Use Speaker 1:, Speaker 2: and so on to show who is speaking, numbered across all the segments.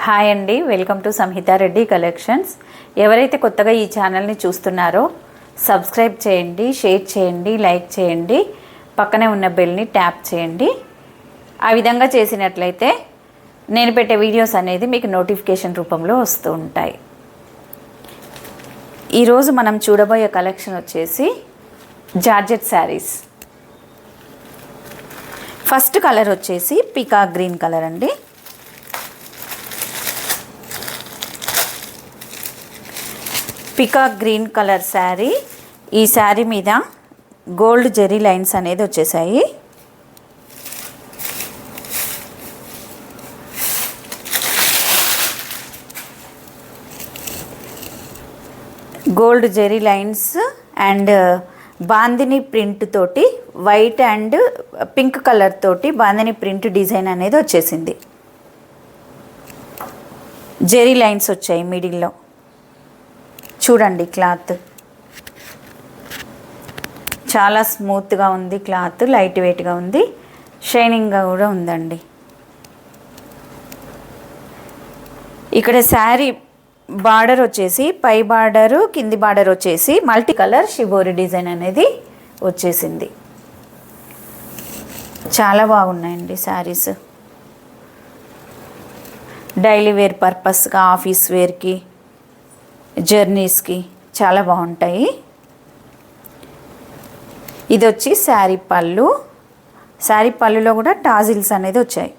Speaker 1: Hi అండి, welcome to సంహితా Reddy collections. ఎవరైతే కొత్తగా ఈ ఛానల్ని చూస్తున్నారో సబ్స్క్రైబ్ చేయండి, షేర్ చేయండి, లైక్ చేయండి, పక్కనే ఉన్న బెల్ని ట్యాప్ చేయండి. ఆ విధంగా చేసినట్లయితే నేను పెట్టే వీడియోస్ అనేది మీకు నోటిఫికేషన్ రూపంలో వస్తూ ఉంటాయి. ఈరోజు మనం చూడబోయే కలెక్షన్ వచ్చేసి జార్జెట్ శారీస్. ఫస్ట్ కలర్ వచ్చేసి పీకాక్ గ్రీన్ కలర్ అండి. Peacock green colour sari. ఈ శారీ మీద గోల్డ్ జెరీ లైన్స్ అనేది వచ్చేసాయి. Gold zari lines and bandhani print తోటి వైట్ అండ్ పింక్ కలర్ తోటి బాందిని ప్రింట్ డిజైన్ అనేది వచ్చేసింది. జెరీ లైన్స్ వచ్చాయి మిడిల్లో. చూడండి, క్లాత్ చాలా స్మూత్గా ఉంది, క్లాత్ లైట్ వెయిట్గా ఉంది, షైనింగ్గా కూడా ఉందండి. ఇక్కడ శారీ బార్డర్ వచ్చేసి పై బార్డరు కింది బార్డర్ వచ్చేసి మల్టీ కలర్ షిబోరి డిజైన్ అనేది వచ్చేసింది. చాలా బాగున్నాయండి శారీస్. డైలీ వేర్ పర్పస్గా, ఆఫీస్ వేర్కి, జర్నీస్కి చాలా బాగుంటాయి. ఇది వచ్చి శారీ పళ్ళు. శారీ పళ్ళులో కూడా టాజిల్స్ అనేది వచ్చాయి.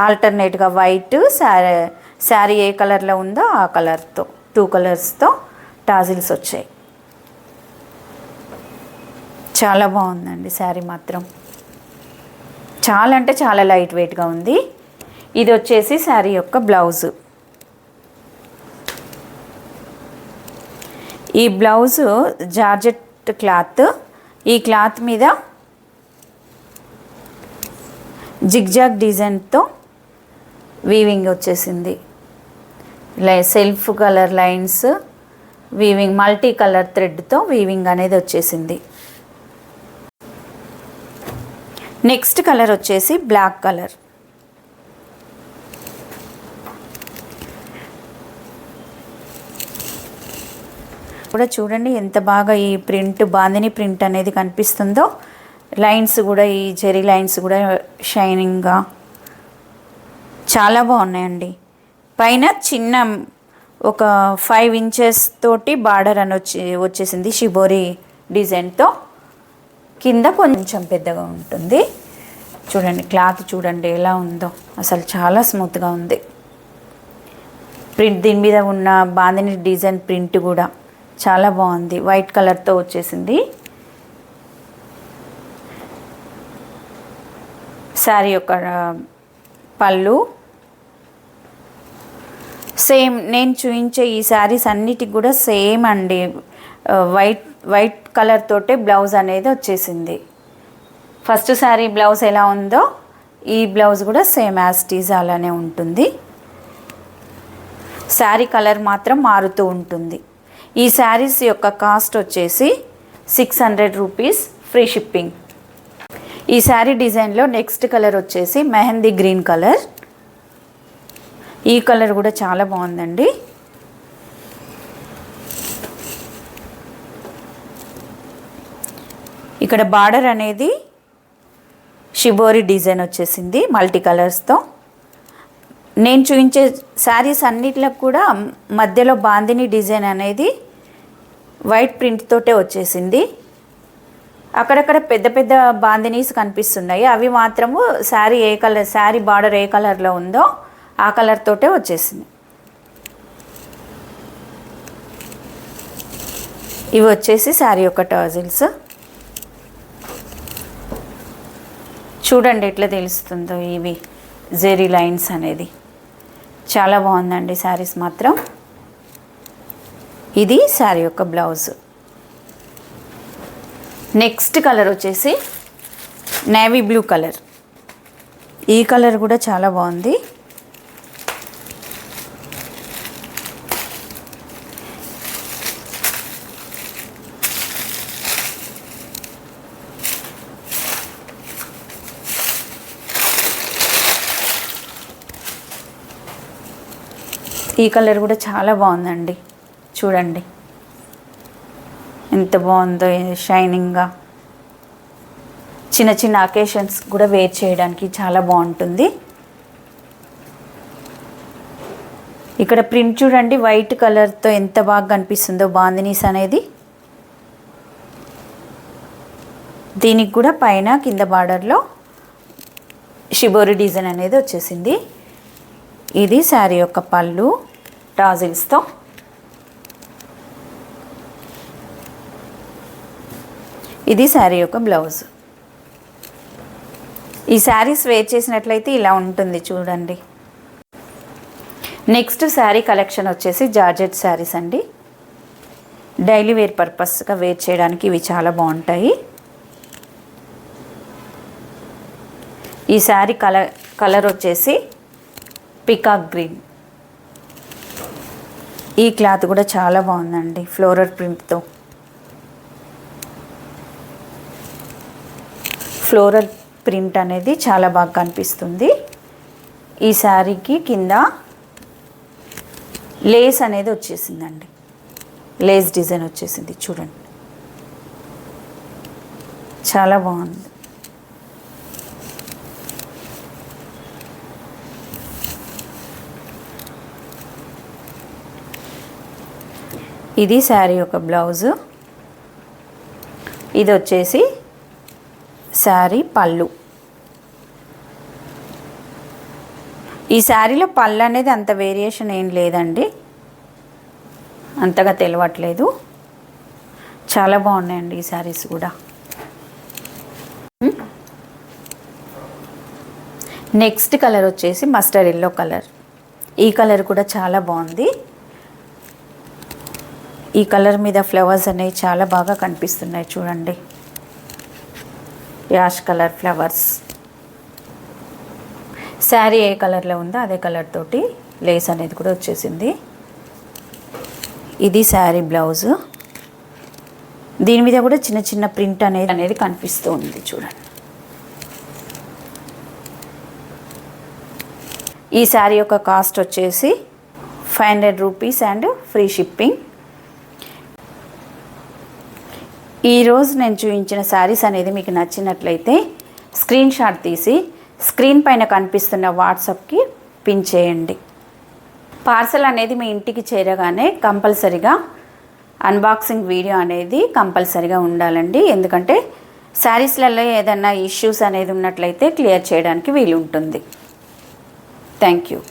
Speaker 1: ఆల్టర్నేట్గా వైట్ శారీ ఏ కలర్లో ఉందో ఆ కలర్తో 2 కలర్స్తో టాజిల్స్ వచ్చాయి. చాలా బాగుందండి శారీ మాత్రం. చాలా అంటే చాలా లైట్ వెయిట్గా ఉంది. ఇది వచ్చేసి శారీ యొక్క బ్లౌజు. ఈ బ్లౌజు జార్జెట్ క్లాత్. ఈ క్లాత్ మీద జిగ్జాగ్ డిజైన్తో వీవింగ్ వచ్చేసింది. Self colour lines weaving, multi colour థ్రెడ్తో వీవింగ్ అనేది వచ్చేసింది. నెక్స్ట్ కలర్ వచ్చేసి బ్లాక్ కలర్. కూడా చూడండి ఎంత బాగా ఈ ప్రింట్, బాందిని ప్రింట్ అనేది కనిపిస్తుందో. లైన్స్ కూడా, ఈ జెరీ లైన్స్ కూడా షైనింగ్గా చాలా బాగున్నాయండి. పైన చిన్న ఒక 5 ఇంచెస్ తోటి బార్డర్ అని వచ్చేసింది షిబోరి డిజైన్తో. కింద కొంచెం పెద్దగా ఉంటుంది. చూడండి, క్లాత్ చూడండి ఎలా ఉందో, అసలు చాలా స్మూత్గా ఉంది. ప్రింట్ దీని మీద ఉన్న బాందిని డిజైన్ ప్రింట్ కూడా చాలా బాగుంది. వైట్ కలర్తో వచ్చేసింది. శారీ యొక్క పళ్ళు సేమ్. నేను చూపించే ఈ శారీస్ అన్నిటికి కూడా సేమ్ అండి. వైట్ కలర్ తోటే బ్లౌజ్ అనేది వచ్చేసింది. ఫస్ట్ శారీ బ్లౌజ్ ఎలా ఉందో ఈ బ్లౌజ్ కూడా సేమ్ యాజ్ ఇట్ ఈజ్ అలానే ఉంటుంది. శారీ కలర్ మాత్రం మారుతూ ఉంటుంది. ఈ శారీస్ యొక్క కాస్ట్ వచ్చేసి 600 రూపీస్, ఫ్రీ షిప్పింగ్. ఈ శారీ డిజైన్లో నెక్స్ట్ కలర్ వచ్చేసి మెహందీ గ్రీన్ కలర్. ఈ కలర్ కూడా చాలా బాగుందండి. ఇక్కడ బార్డర్ అనేది షిబోరి డిజైన్ వచ్చేసింది మల్టీ కలర్స్తో. నేను చూపించే శారీస్ అన్నిట్లకు కూడా మధ్యలో బాందిని డిజైన్ అనేది వైట్ ప్రింట్ తోటే వచ్చేసింది. అక్కడక్కడ పెద్ద పెద్ద బాందినీస్ కనిపిస్తున్నాయి. అవి మాత్రము శారీ ఏ కలర్, శారీ బార్డర్ ఏ కలర్లో ఉందో ఆ కలర్ తోటే వచ్చేసింది. ఇవి వచ్చేసి శారీ యొక్క టాజిల్స్. చూడండి ఎట్లా తెలుస్తుందో ఇవి జెరీ లైన్స్ అనేది. చాలా బాగుందండి శారీస్ మాత్రం. ఇది శారీ యొక్క బ్లౌజ్. నెక్స్ట్ కలర్ వచ్చేసి నేవీ బ్లూ కలర్. ఈ కలర్ కూడా చాలా బాగుంది. ఈ కలర్ కూడా చాలా బాగుందండి, చూడండి ఎంత బాగుందో, షైనింగ్గా. చిన్న చిన్న అకేషన్స్ కూడా వేర్ చేయడానికి చాలా బాగుంటుంది. ఇక్కడ ప్రింట్ చూడండి, వైట్ కలర్తో ఎంత బాగా కనిపిస్తుందో బాందినీస్ అనేది. దీనికి కూడా పైన కింద బార్డర్లో షిబోరి డిజైన్ అనేది వచ్చేసింది. ఇది శారీ యొక్క పళ్ళు టాజిల్స్తో. ఇది శారీ యొక్క బ్లౌజ్. ఈ శారీస్ వేర్ చేసినట్లయితే ఇలా ఉంటుంది చూడండి. నెక్స్ట్ శారీ కలెక్షన్ వచ్చేసి జార్జెట్ శారీస్ అండి. డైలీ వేర్ పర్పస్గా వేర్ చేయడానికి ఇవి చాలా బాగుంటాయి. ఈ శారీ కలర్ వచ్చేసి పికాక్ గ్రీన్. ఈ క్లాత్ కూడా చాలా బాగుందండి, ఫ్లోరల్ ప్రింట్తో. ఫ్లోరల్ ప్రింట్ అనేది చాలా బాగా కనిపిస్తుంది. ఈ శారీకి కింద లేస్ అనేది వచ్చేసిందండి, లేస్ డిజైన్ వచ్చేసింది చూడండి, చాలా బాగుంది. ఇది శారీ యొక్క బ్లౌజు. ఇది వచ్చేసి శారీ పళ్ళు. ఈ శారీలో పళ్ళు అనేది అంత వేరియేషన్ ఏం లేదండి, అంతగా తెలియట్లేదు. చాలా బాగున్నాయండి ఈ శారీస్ కూడా. నెక్స్ట్ కలర్ వచ్చేసి మస్టర్డ్ ఎల్లో కలర్. ఈ కలర్ కూడా చాలా బాగుంది. ఈ కలర్ మీద ఫ్లవర్స్ అనేవి చాలా బాగా కనిపిస్తున్నాయి చూడండి, యాష్ కలర్ ఫ్లవర్స్. శారీ ఏ కలర్లో ఉందో అదే కలర్ తోటి లేస్ అనేది కూడా వచ్చేసింది. ఇది శారీ బ్లౌజు. దీని మీద కూడా చిన్న చిన్న ప్రింట్ అనేది కనిపిస్తూ ఉంది చూడండి. ఈ శారీ యొక్క కాస్ట్ వచ్చేసి 500 రూపీస్ అండ్ ఫ్రీ షిప్పింగ్. ఈరోజు నేను చూపించిన శారీస్ అనేది మీకు నచ్చినట్లయితే స్క్రీన్ షాట్ తీసి స్క్రీన్ పైన కనిపిస్తున్న వాట్సాప్కి పిన్ చేయండి. పార్సల్ అనేది మీ ఇంటికి చేరగానే కంపల్సరిగా అన్బాక్సింగ్ వీడియో అనేది కంపల్సరిగా ఉండాలండి. ఎందుకంటే శారీస్లలో ఏదైనా ఇష్యూస్ అనేది ఉన్నట్లయితే క్లియర్ చేయడానికి వీలు ఉంటుంది. Thank you.